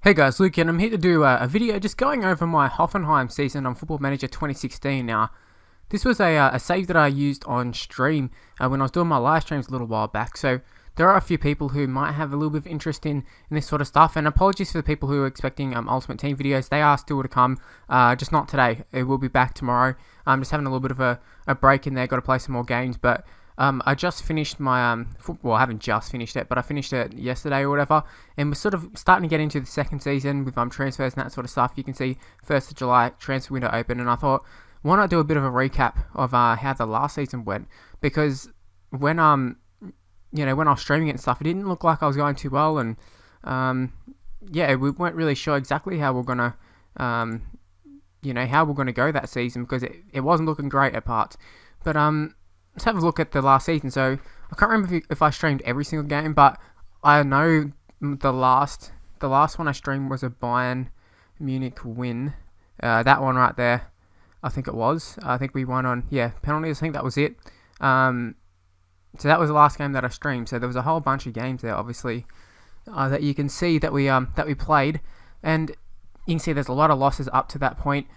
Hey guys, Luke and I'm here to do a video just going over my Hoffenheim season on Football Manager 2016. Now, this was a save that I used on stream when I was doing my live streams a little while back. So there are a few people who might have a little bit of interest in this sort of stuff. And apologies for the people who are expecting Ultimate Team videos. They are still to come, just not today. It will be back tomorrow. I'm just having a little bit of a break in there. Got to play some more games, but I just finished my well, I haven't just finished it, but I finished it yesterday or whatever, and we're sort of starting to get into the second season with transfers and that sort of stuff. You can see 1st of July transfer window open, and I thought, why not do a bit of a recap of how the last season went? Because when when I was streaming it and stuff, it didn't look like I was going too well, and yeah, we weren't really sure exactly how we're gonna how we're gonna go that season, because it wasn't looking great at parts. But let's have a look at the last season. So I can't remember if I streamed every single game, but I know the last one I streamed was a Bayern Munich win. That one right there, I think it was. I think we won on penalties. I think that was it. So that was the last game that I streamed. So there was a whole bunch of games there, obviously, that you can see that we played, and you can see there's a lot of losses up to that point.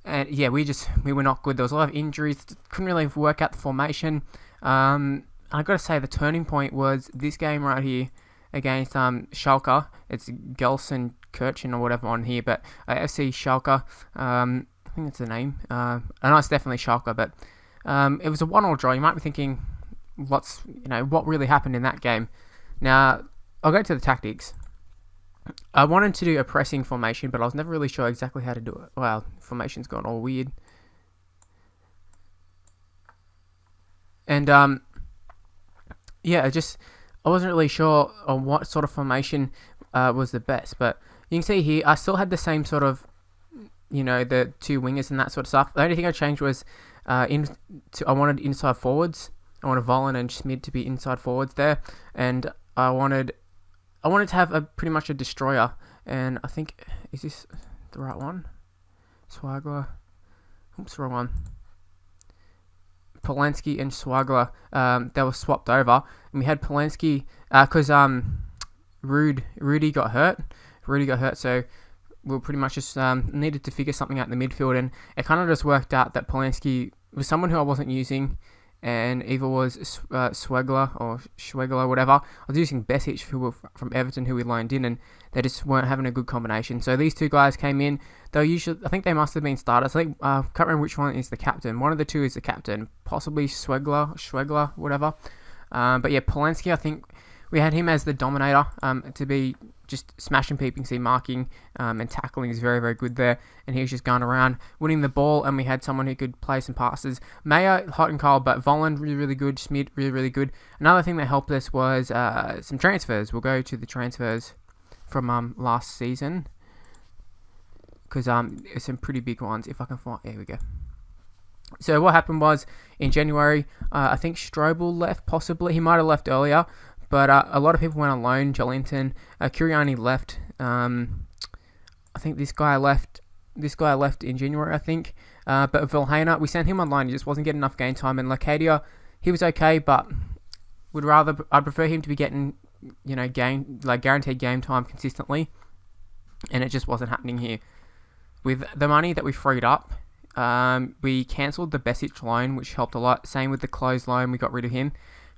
And yeah, we were not good. There was a lot of injuries. Couldn't really work out the formation. I got to say the turning point was this game right here against Schalke. It's Gelsenkirchen or whatever on here, but FC Schalke. I think that's the name. I know it's definitely Schalke, but it was a 1-1 draw. You might be thinking, what really happened in that game? Now, I'll go to the tactics. I wanted to do a pressing formation, but I was never really sure exactly how to do it. Wow, formation's gone all weird. And yeah, I wasn't really sure on what sort of formation was the best. But you can see here, I still had the same sort of, the two wingers and that sort of stuff. The only thing I changed was I wanted inside forwards. I wanted Vollen and Schmid to be inside forwards there, and I wanted to have pretty much a destroyer, and I think, is this the right one? Swagler. Oops, wrong one. Polanski and Swagler, they were swapped over, and we had Polanski, because Rudy got hurt. So we pretty much just needed to figure something out in the midfield, and it kind of just worked out that Polanski was someone who I wasn't using, and either was Swagler or Schwegler, whatever. I was using Besic, who were from Everton, who we loaned in, and they just weren't having a good combination. So these two guys came in. They usually, I think they must have been starters. I think can't remember which one is the captain. One of the two is the captain, possibly Schwegler, whatever. But yeah, Polanski, I think we had him as the dominator, to be just smashing people. You can see marking and tackling is very, very good there. And he was just going around winning the ball, and we had someone who could play some passes. Mayer, hot and cold, but Vollen, really, really good. Schmidt, really, really good. Another thing that helped us was some transfers. We'll go to the transfers from last season, because there's some pretty big ones. If I can find, there we go. So what happened was, in January, I think Strobel left, possibly. He might have left earlier. But a lot of people went on loan. Jolinton, Kiriani left. I think this guy left. This guy left in January, I think. But Vilhena, we sent him on loan. He just wasn't getting enough game time. And Lacadia, he was okay, but I'd prefer him to be getting, guaranteed game time consistently. And it just wasn't happening here. With the money that we freed up, we cancelled the Besic loan, which helped a lot. Same with the closed loan, we got rid of him.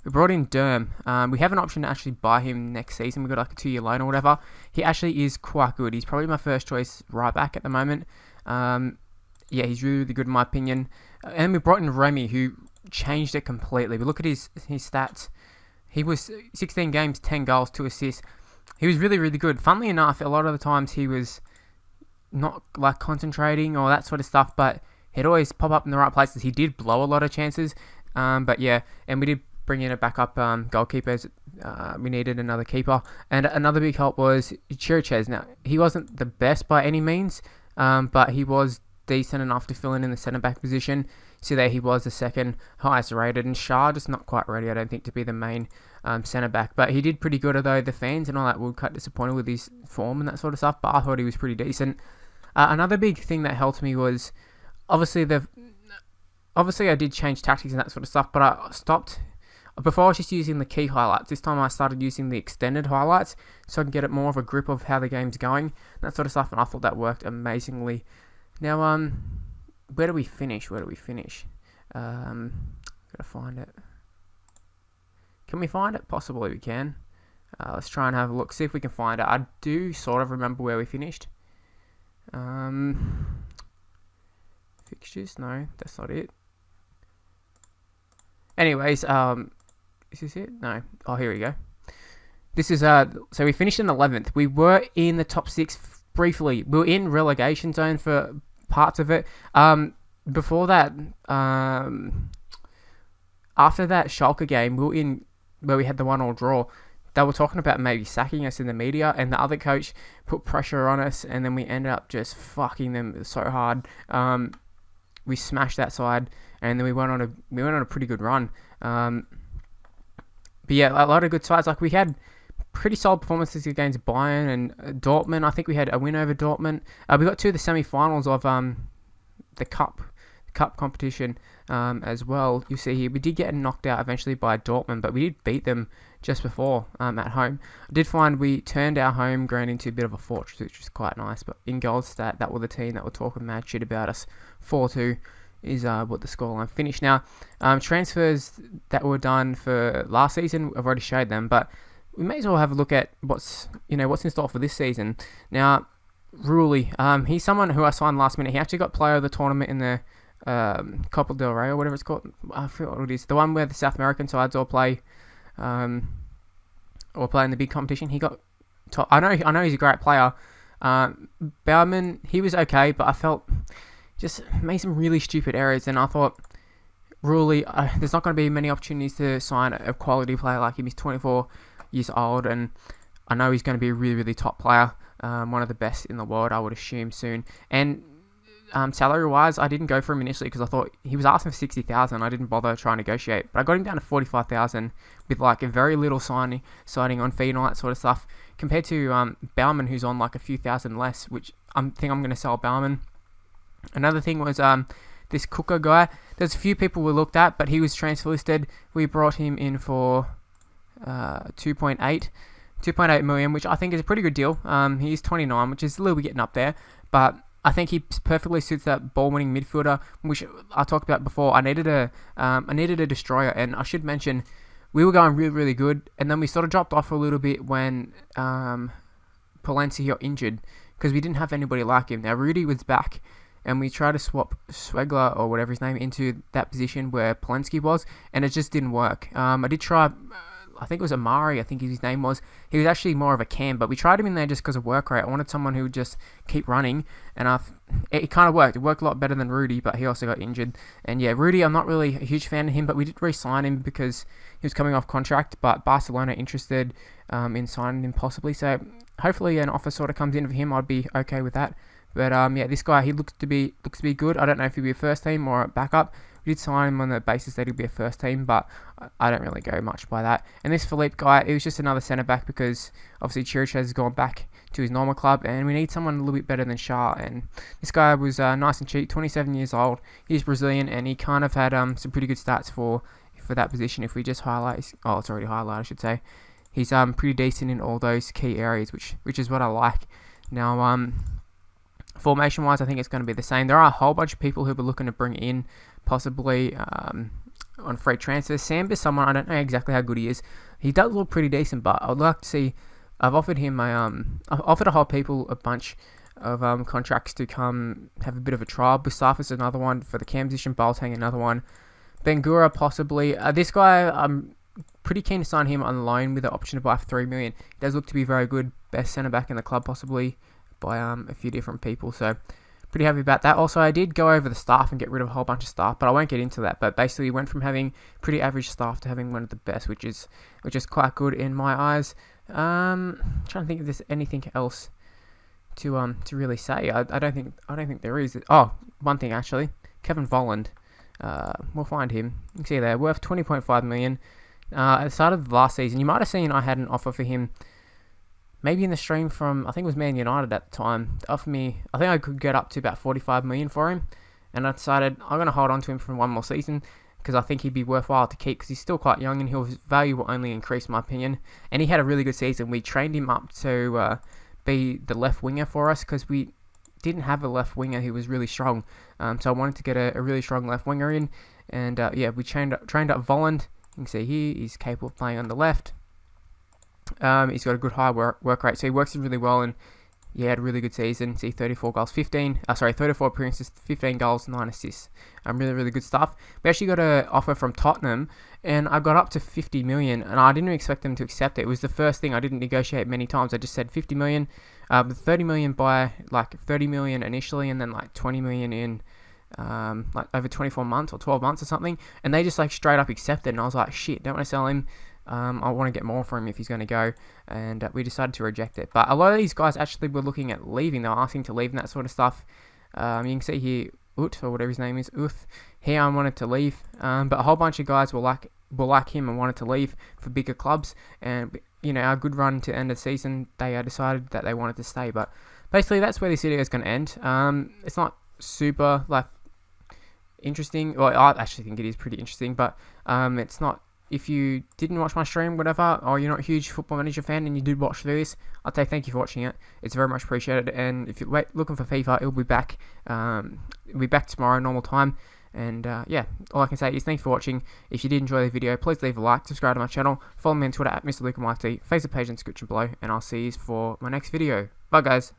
We brought in Derm. We have an option to actually buy him next season. We got like a 2-year loan or whatever. He actually is quite good. He's probably my first choice right back at the moment. Yeah, he's really, really good in my opinion. And we brought in Remy, who changed it completely. We look at his stats. He was 16 games, 10 goals, 2 assists. He was really, really good. Funnily enough, a lot of the times he was not like concentrating or that sort of stuff, but he'd always pop up in the right places. He did blow a lot of chances. But yeah, and we did bring in a backup goalkeepers. We needed another keeper, and another big help was Chirichez. Now, he wasn't the best by any means, but he was decent enough to fill in the centre back position. So there he was, the second highest rated, and Shah just not quite ready, I don't think, to be the main centre back. But he did pretty good, although the fans and all that were quite disappointed with his form and that sort of stuff. But I thought he was pretty decent. Another big thing that helped me was obviously I did change tactics and that sort of stuff, but I Before I was just using the key highlights. This time I started using the extended highlights so I can get more of a grip of how the game's going, that sort of stuff, and I thought that worked amazingly. Now, where do we finish? Gotta find it. Can we find it? Possibly we can. Let's try and have a look, see if we can find it. I do sort of remember where we finished. Fixtures? No, that's not it. Anyways, is this it? No. Oh, here we go. This is so we finished in 11th. We were in the top 6 briefly. We were in relegation zone for parts of it. Before that, after that Schalke game, we were in where we had the 1-1 draw. They were talking about maybe sacking us in the media, and the other coach put pressure on us, and then we ended up just fucking them so hard. We smashed that side, and then we went on a pretty good run. But yeah, a lot of good sides. Like, we had pretty solid performances against Bayern and Dortmund. I think we had a win over Dortmund. We got to the semi-finals of the cup competition as well. You see here, we did get knocked out eventually by Dortmund, but we did beat them just before at home. I did find we turned our home ground into a bit of a fortress, which was quite nice. But in Goldstat, that were the team that were talking mad shit about us. 4-2 is what the scoreline finished. Now, transfers that were done for last season, I've already showed them, but we may as well have a look at what's in store for this season. Now, Rulli, he's someone who I signed last minute. He actually got player of the tournament in the Copa del Rey or whatever it's called. I forget what it is. The one where the South American sides all play in the big competition. He got top. I know he's a great player. Baumann, he was okay, but I felt just made some really stupid errors, and I thought, Rulli, there's not going to be many opportunities to sign a quality player like him. He's 24 years old, and I know he's going to be a really, really top player. One of the best in the world, I would assume, soon. And salary-wise, I didn't go for him initially because I thought he was asking for 60,000. I didn't bother trying to negotiate, but I got him down to 45,000 with like a very little signing on fee and all that sort of stuff, compared to Baumann, who's on like a few thousand less, which I think I'm going to sell Baumann. Another thing was this Cooker guy. There's a few people we looked at, but he was transfer listed. We brought him in for 2.8 million, which I think is a pretty good deal. He is 29, which is a little bit getting up there, but I think he perfectly suits that ball-winning midfielder, which I talked about before. I needed a destroyer, and I should mention we were going really, really good, and then we sort of dropped off a little bit when Polenzi got injured because we didn't have anybody like him. Now Rudy was back, and we tried to swap Swegler or whatever his name into that position where Polenski was, and it just didn't work. I did try. I think it was Amari, I think his name was. He was actually more of a cam, but we tried him in there just because of work rate. I wanted someone who would just keep running, and it kind of worked. It worked a lot better than Rudy, but he also got injured. And yeah, Rudy, I'm not really a huge fan of him, but we did re-sign him because he was coming off contract, but Barcelona interested in signing him possibly. So hopefully an offer sort of comes in for him. I'd be okay with that. But yeah, this guy, he looks to be good. I don't know if he'll be a first team or a backup. We did sign him on the basis that he'll be a first team, but I don't really go much by that. And this Philippe guy, it was just another centre back because obviously Chiric has gone back to his normal club, and we need someone a little bit better than Shah. And this guy was nice and cheap, 27 years old. He's Brazilian, and he kind of had some pretty good stats for that position. If we just highlight, it's already highlighted, I should say. He's pretty decent in all those key areas, which is what I like. Now, formation-wise, I think it's going to be the same. There are a whole bunch of people who we're looking to bring in, possibly on free transfers. Samba's someone, I don't know exactly how good he is. He does look pretty decent, but I'd like to see. I've offered him I've offered a whole people a bunch of contracts to come have a bit of a trial. Mustafa's another one for the cam position. Boateng another one. Bangura possibly. This guy, I'm pretty keen to sign him on loan with the option to buy for 3 million. He does look to be very good. Best centre back in the club possibly by a few different people. So pretty happy about that. Also, I did go over the staff and get rid of a whole bunch of staff, but I won't get into that. But basically, went from having pretty average staff to having one of the best, which is quite good in my eyes. Trying to think if there's anything else to really say. I don't think there is. Oh, one thing actually, Kevin Volland. We'll find him. You can see there, worth 20.5 million. At the start of the last season, you might have seen I had an offer for him. Maybe in the stream from, I think it was Man United at the time, they offered me, I think I could get up to about 45 million for him, and I decided I'm going to hold on to him for one more season, because I think he'd be worthwhile to keep because he's still quite young and his value will only increase, in my opinion. And he had a really good season. We trained him up to be the left winger for us because we didn't have a left winger who was really strong. So I wanted to get a really strong left winger in. And yeah, we trained up Volland. You can see here he's capable of playing on the left. He's got a good high work rate, so he works really well. And yeah, had a really good season. See, 34 appearances, 15 goals, 9 assists. Really good stuff. We actually got an offer from Tottenham, and I got up to 50 million, and I didn't expect them to accept it. It was the first thing. I didn't negotiate many times. I just said 50 million, with 30 million by, like, 30 million initially, and then, like, 20 million in, like, over 24 months or 12 months or something. And they just, like, straight up accepted, and I was like, shit, don't want to sell him. I want to get more for him if he's going to go, and we decided to reject it. But a lot of these guys actually were looking at leaving. They were asking to leave and that sort of stuff. You can see here, Ut, or whatever his name is, Uth. He wanted to leave, but a whole bunch of guys were like him and wanted to leave for bigger clubs. And you know, our good run to end of the season, they decided that they wanted to stay. But basically, that's where this video is going to end. It's not super like interesting. Well, I actually think it is pretty interesting, but it's not. If you didn't watch my stream, whatever, or you're not a huge Football Manager fan and you did watch through this, I'd say thank you for watching it. It's very much appreciated. And if you're looking for FIFA, it'll be back. It'll be back tomorrow, normal time. And yeah, all I can say is thanks for watching. If you did enjoy the video, please leave a like, subscribe to my channel, follow me on Twitter at MrLuke, Facebook page and description below, and I'll see you for my next video. Bye, guys.